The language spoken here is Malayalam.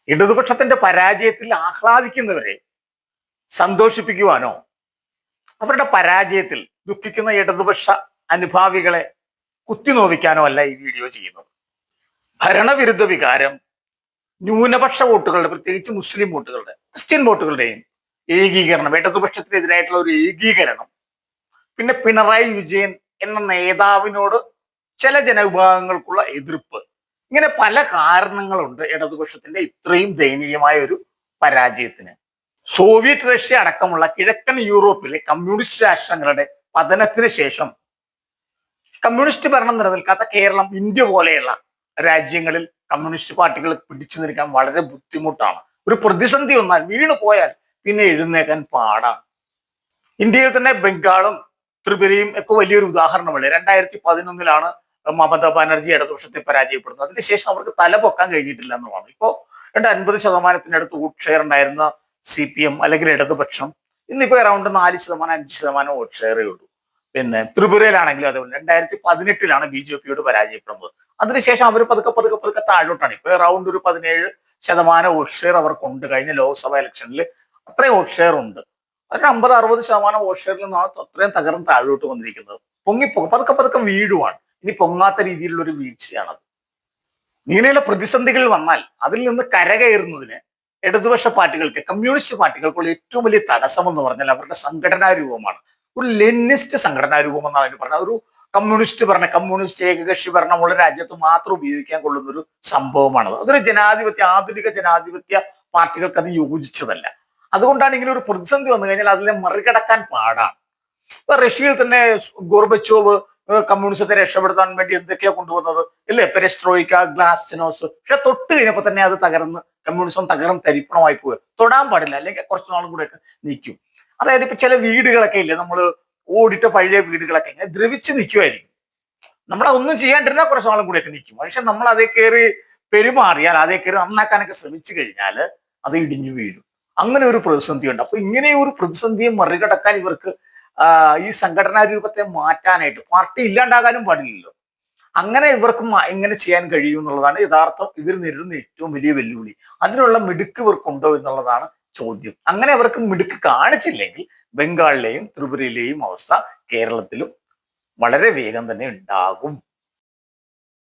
ഇടതുപക്ഷത്തിന്റെ പരാജയത്തിൽ ആഹ്ലാദിക്കുന്നവരെ സന്തോഷിപ്പിക്കുവാനോ അവരുടെ പരാജയത്തിൽ ദുഃഖിക്കുന്ന ഇടതുപക്ഷ അനുഭാവികളെ കുത്തിനോവിക്കാനോ അല്ല ഈ വീഡിയോ ചെയ്യുന്നത്. ഭരണവിരുദ്ധ വികാരം ന്യൂനപക്ഷ വോട്ടുകളുടെ, പ്രത്യേകിച്ച് മുസ്ലിം വോട്ടുകളുടെ, ക്രിസ്ത്യൻ വോട്ടുകളുടെയും ഏകീകരണം, ഇടതുപക്ഷത്തിനെതിരായിട്ടുള്ള ഒരു ഏകീകരണം, പിന്നെ പിണറായി വിജയൻ എന്ന നേതാവിനോട് ചില ജനവിഭാഗങ്ങൾക്കുള്ള എതിർപ്പ്, ഇങ്ങനെ പല കാരണങ്ങളുണ്ട് ഇടതുപക്ഷത്തിന്റെ ഇത്രയും ദയനീയമായ ഒരു പരാജയത്തിന്. സോവിയറ്റ് റഷ്യ അടക്കമുള്ള കിഴക്കൻ യൂറോപ്പിലെ കമ്മ്യൂണിസ്റ്റ് രാഷ്ട്രങ്ങളുടെ പതനത്തിന് ശേഷം കമ്മ്യൂണിസ്റ്റ് ഭരണം നിലനിൽക്കാത്ത കേരളം, ഇന്ത്യ പോലെയുള്ള രാജ്യങ്ങളിൽ കമ്മ്യൂണിസ്റ്റ് പാർട്ടികൾ പിടിച്ചു നിൽക്കാൻ വളരെ ബുദ്ധിമുട്ടാണ്. ഒരു പ്രതിസന്ധി വന്നാൽ, വീണു പോയാൽ പിന്നെ എഴുന്നേക്കാൻ പാടാണ്. ഇന്ത്യയിൽ തന്നെ ബംഗാളും ത്രിപുരയും ഒക്കെ വലിയൊരു ഉദാഹരണമല്ലേ. 2011 മമതാ ബാനർജി ഇടതുപക്ഷത്തെ പരാജയപ്പെടുന്നത്. അതിനുശേഷം അവർക്ക് തല പൊക്കാൻ കഴിഞ്ഞിട്ടില്ല എന്നുള്ളതാണ്. ഇപ്പോ 50% വോട്ട് ഷെയർ ഉണ്ടായിരുന്ന CPM അല്ലെങ്കിൽ ഇടതുപക്ഷം ഇന്നിപ്പോ അറൗണ്ട് 4%, 5% വോട്ട് ഷെയറേ ഉള്ളൂ. പിന്നെ ത്രിപുരയിലാണെങ്കിലും അതേപോലെ 2018 BJP പരാജയപ്പെടുന്നത്. അതിനുശേഷം അവർ പതുക്കെ പതുക്കെ പതുക്കെ താഴോട്ടാണ്. ഇപ്പൊ അറൗണ്ട് ഒരു 17% വോട്ട് ഷെയർ അവർക്കുണ്ട്. കഴിഞ്ഞ ലോക്സഭ ഇലക്ഷനിൽ അത്രയും വോട്ട് ഷെയർ ഉണ്ട്. ഒരു 50-60% വോട്ട് ഷെയറിൽ നിന്നാണ് അത്രയും തകർന്ന് താഴോട്ട് വന്നിരിക്കുന്നത്. പതുക്കെ പതുക്കെ വീഴുവാണ്. ഇനി പൊങ്ങാത്ത രീതിയിലുള്ള ഒരു വീഴ്ചയാണത്. ഇങ്ങനെയുള്ള പ്രതിസന്ധികൾ വന്നാൽ അതിൽ നിന്ന് കരകയറുന്നതിന് ഇടതുപക്ഷ പാർട്ടികൾക്ക്, കമ്മ്യൂണിസ്റ്റ് പാർട്ടികൾക്കുള്ള ഏറ്റവും വലിയ തടസ്സം എന്ന് പറഞ്ഞാൽ അവരുടെ സംഘടനാ രൂപമാണ്. ഒരു ലെനിനിസ്റ്റ് സംഘടനാ രൂപം എന്നാണ് അതിന് പറഞ്ഞത്. ഒരു കമ്മ്യൂണിസ്റ്റ് ഏകകക്ഷി ഭരണമുള്ള രാജ്യത്ത് മാത്രം ഉപയോഗിക്കാൻ കൊള്ളുന്ന ഒരു സംഭവമാണത്. അതൊരു ആധുനിക ജനാധിപത്യ പാർട്ടികൾക്ക് അത് യോജിച്ചതല്ല. അതുകൊണ്ടാണ് ഇങ്ങനെ ഒരു പ്രതിസന്ധി വന്നു കഴിഞ്ഞാൽ അതിനെ മറികടക്കാൻ പാടാണ്. ഇപ്പൊ റഷ്യയിൽ തന്നെ ഗോർബച്ചോവ് കമ്മ്യൂണിസത്തെ രക്ഷപ്പെടുത്താൻ വേണ്ടി എന്തൊക്കെയാ കൊണ്ടുവന്നത് അല്ലേ? പെരസ്ട്രോയിക്ക, ഗ്ലാസ്നോസ്. പക്ഷെ തൊട്ട് കഴിഞ്ഞപ്പോ തന്നെ അത് കമ്മ്യൂണിസം തകർന്ന് തരിപ്പണമായി പോവുക. തൊടാൻ പാടില്ല, അല്ലെങ്കിൽ കുറച്ചു നാളും കൂടെയൊക്കെ നിൽക്കും. അതായത് ഇപ്പൊ ചില വീടുകളൊക്കെ ഇല്ലേ, നമ്മൾ ഓടിട്ട പഴയ വീടുകളൊക്കെ ഇങ്ങനെ ദ്രവിച്ച് നിൽക്കുമായിരിക്കും. നമ്മളൊന്നും ചെയ്യാണ്ടിരുന്നാൽ കുറച്ചു നാളും കൂടെയൊക്കെ നിൽക്കും. പക്ഷെ നമ്മൾ അതേ കയറി പെരുമാറിയാൽ, അതേ കയറി നന്നാക്കാനൊക്കെ ശ്രമിച്ചു കഴിഞ്ഞാൽ അത് ഇടിഞ്ഞു വീഴും. അങ്ങനെ ഒരു പ്രതിസന്ധി ഉണ്ട്. അപ്പൊ ഇങ്ങനെ ഒരു പ്രതിസന്ധിയെ മറികടക്കാൻ ഇവർക്ക് ഈ സംഘടനാ രൂപത്തെ മാറ്റാനായിട്ട്, പാർട്ടി ഇല്ലാണ്ടാകാനും പാടില്ലല്ലോ, അങ്ങനെ ഇവർക്ക് എങ്ങനെ ചെയ്യാൻ കഴിയും എന്നുള്ളതാണ് യഥാർത്ഥം ഇവർ നേരിടുന്ന ഏറ്റവും വലിയ വെല്ലുവിളി. അതിനുള്ള മിടുക്ക് ഇവർക്കുണ്ടോ എന്നുള്ളതാണ് ചോദ്യം. അങ്ങനെ അവർക്ക് മിടുക്ക് കാണിച്ചില്ലെങ്കിൽ ബംഗാളിലെയും ത്രിപുരയിലെയും അവസ്ഥ കേരളത്തിലും വളരെ വേഗം തന്നെ ഉണ്ടാകും.